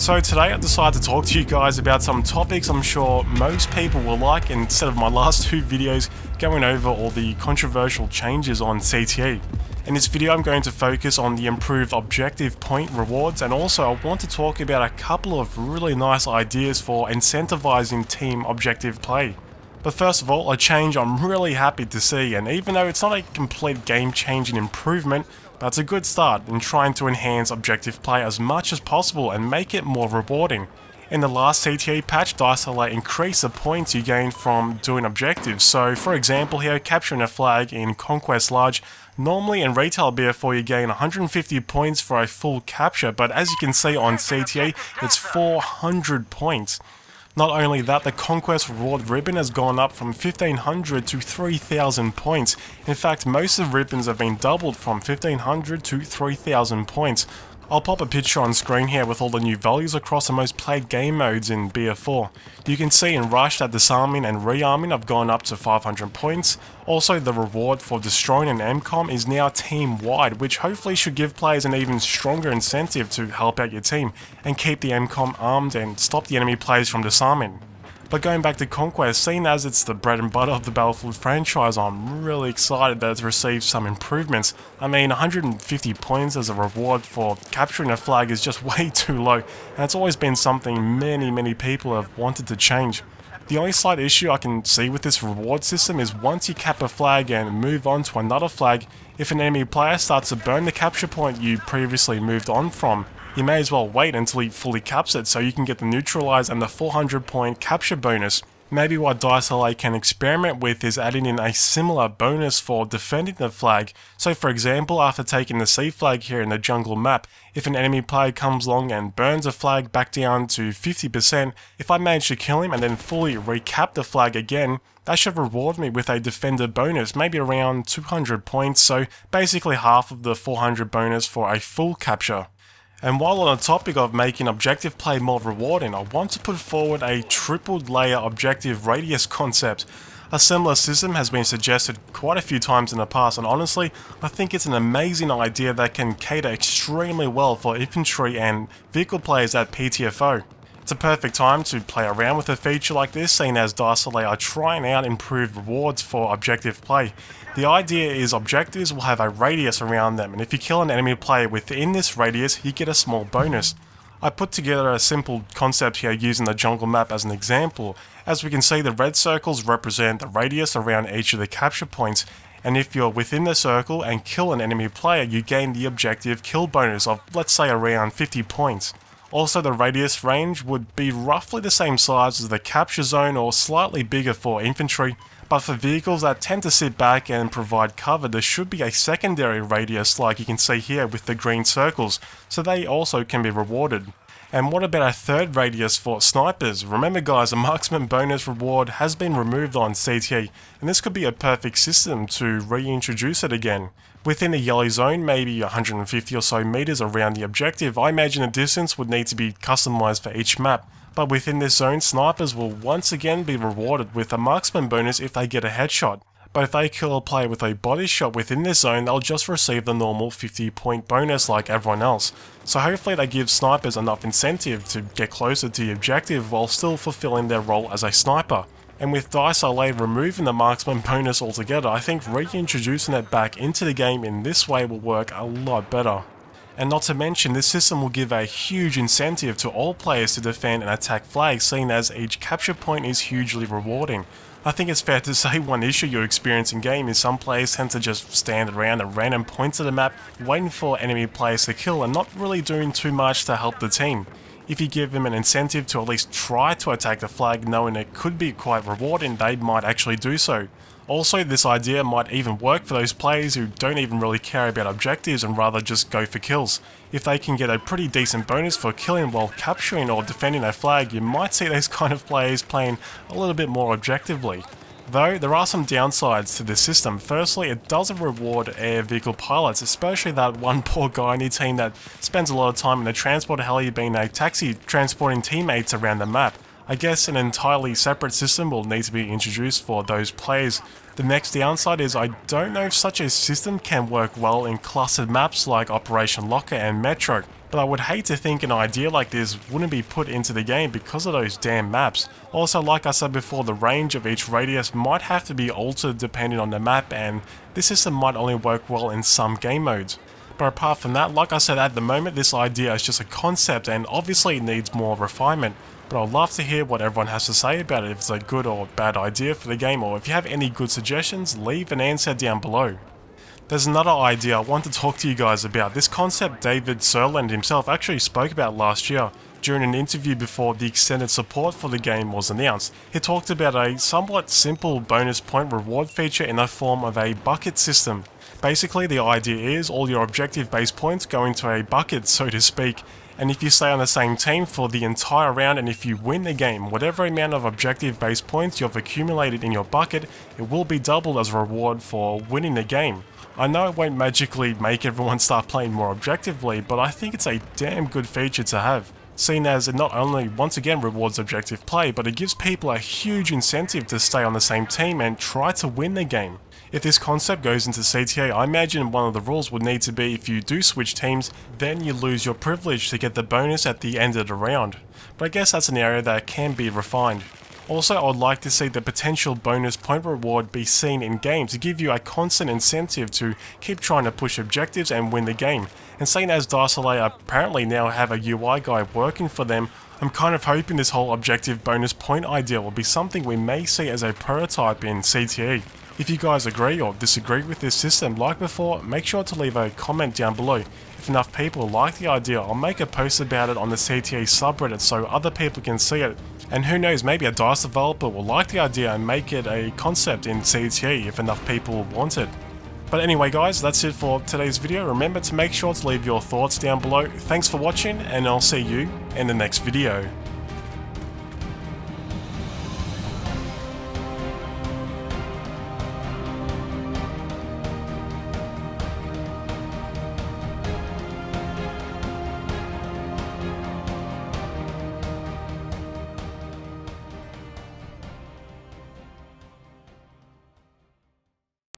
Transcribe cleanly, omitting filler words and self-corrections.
So today I decided to talk to you guys about some topics I'm sure most people will like instead of my last two videos going over all the controversial changes on CTE. In this video I'm going to focus on the improved objective point rewards, and also I want to talk about a couple of really nice ideas for incentivizing team objective play. But first of all, a change I'm really happy to see, and even though it's not a complete game-changing improvement, but it's a good start in trying to enhance objective play as much as possible and make it more rewarding. In the last CTE patch, Dxtory increased the points you gain from doing objectives. So for example here, capturing a flag in Conquest Large, normally in retail BF4 you gain 150 points for a full capture, but as you can see on CTE, it's 400 points. Not only that, the Conquest reward ribbon has gone up from 1500 to 3000 points. In fact, most of the ribbons have been doubled from 1500 to 3000 points. I'll pop a picture on screen here with all the new values across the most played game modes in BF4. You can see in Rush that disarming and rearming have gone up to 500 points. Also, the reward for destroying an MCOM is now team-wide, which hopefully should give players an even stronger incentive to help out your team and keep the MCOM armed and stop the enemy players from disarming. But going back to Conquest, seeing as it's the bread and butter of the Battlefield franchise, I'm really excited that it's received some improvements. I mean, 150 points as a reward for capturing a flag is just way too low, and it's always been something many people have wanted to change. The only slight issue I can see with this reward system is once you cap a flag and move on to another flag, if an enemy player starts to burn the capture point you previously moved on from, you may as well wait until he fully caps it so you can get the neutralize and the 400 point capture bonus. Maybe what Dxtory can experiment with is adding in a similar bonus for defending the flag. So for example, after taking the C flag here in the jungle map, if an enemy player comes along and burns a flag back down to 50%, if I manage to kill him and then fully recap the flag again, that should reward me with a defender bonus, maybe around 200 points, so basically half of the 400 bonus for a full capture. And while on the topic of making objective play more rewarding, I want to put forward a tripled layer objective radius concept. A similar system has been suggested quite a few times in the past, and honestly, I think it's an amazing idea that can cater extremely well for infantry and vehicle players at PTFO. It's a perfect time to play around with a feature like this, seeing as Dxtory are trying out improved rewards for objective play. The idea is objectives will have a radius around them, and if you kill an enemy player within this radius, you get a small bonus. I put together a simple concept here using the jungle map as an example. As we can see, the red circles represent the radius around each of the capture points, and if you're within the circle and kill an enemy player, you gain the objective kill bonus of, let's say, around 50 points. Also, the radius range would be roughly the same size as the capture zone or slightly bigger for infantry, but for vehicles that tend to sit back and provide cover, there should be a secondary radius like you can see here with the green circles, so they also can be rewarded. And what about a third radius for snipers? Remember guys, a marksman bonus reward has been removed on CTE, and this could be a perfect system to reintroduce it again. Within the yellow zone, maybe 150 or so meters around the objective, I imagine the distance would need to be customized for each map. But within this zone, snipers will once again be rewarded with a marksman bonus if they get a headshot. But if they kill a player with a body shot within this zone, they'll just receive the normal 50 point bonus like everyone else. So hopefully that gives snipers enough incentive to get closer to the objective while still fulfilling their role as a sniper. And with Dxtory removing the marksman bonus altogether, I think reintroducing it back into the game in this way will work a lot better. And not to mention, this system will give a huge incentive to all players to defend and attack flags, seeing as each capture point is hugely rewarding. I think it's fair to say one issue you experience in game is some players tend to just stand around at random points of the map waiting for enemy players to kill and not really doing too much to help the team. If you give them an incentive to at least try to attack the flag knowing it could be quite rewarding, they might actually do so. Also, this idea might even work for those players who don't even really care about objectives and rather just go for kills. If they can get a pretty decent bonus for killing while capturing or defending a flag, you might see those kind of players playing a little bit more objectively. Though, there are some downsides to this system. Firstly, it doesn't reward air vehicle pilots, especially that one poor guy in your team that spends a lot of time in a transport heli being a taxi transporting teammates around the map. I guess an entirely separate system will need to be introduced for those players. The next downside is I don't know if such a system can work well in clustered maps like Operation Locker and Metro, but I would hate to think an idea like this wouldn't be put into the game because of those damn maps. Also, like I said before, the range of each radius might have to be altered depending on the map, and this system might only work well in some game modes. But apart from that, like I said, at the moment this idea is just a concept and obviously it needs more refinement. But I'd love to hear what everyone has to say about it, if it's a good or bad idea for the game, or if you have any good suggestions, leave an answer down below. There's another idea I want to talk to you guys about. This concept David Sirland himself actually spoke about last year during an interview before the extended support for the game was announced. He talked about a somewhat simple bonus point reward feature in the form of a bucket system. Basically, the idea is all your objective based points go into a bucket, so to speak, and if you stay on the same team for the entire round and if you win the game, whatever amount of objective based points you've accumulated in your bucket, it will be doubled as a reward for winning the game. I know it won't magically make everyone start playing more objectively, but I think it's a damn good feature to have, seen as it not only once again rewards objective play, but it gives people a huge incentive to stay on the same team and try to win the game. If this concept goes into CTE, I imagine one of the rules would need to be if you do switch teams, then you lose your privilege to get the bonus at the end of the round. But I guess that's an area that can be refined. Also, I would like to see the potential bonus point reward be seen in game to give you a constant incentive to keep trying to push objectives and win the game. And seeing as Dxtory apparently now have a UI guy working for them, I'm kind of hoping this whole objective bonus point idea will be something we may see as a prototype in CTE. If you guys agree or disagree with this system, like before, make sure to leave a comment down below. If enough people like the idea, I'll make a post about it on the CTE subreddit so other people can see it. And who knows, maybe a DICE developer will like the idea and make it a concept in CTE if enough people want it. But anyway guys, that's it for today's video. Remember to make sure to leave your thoughts down below. Thanks for watching, and I'll see you in the next video.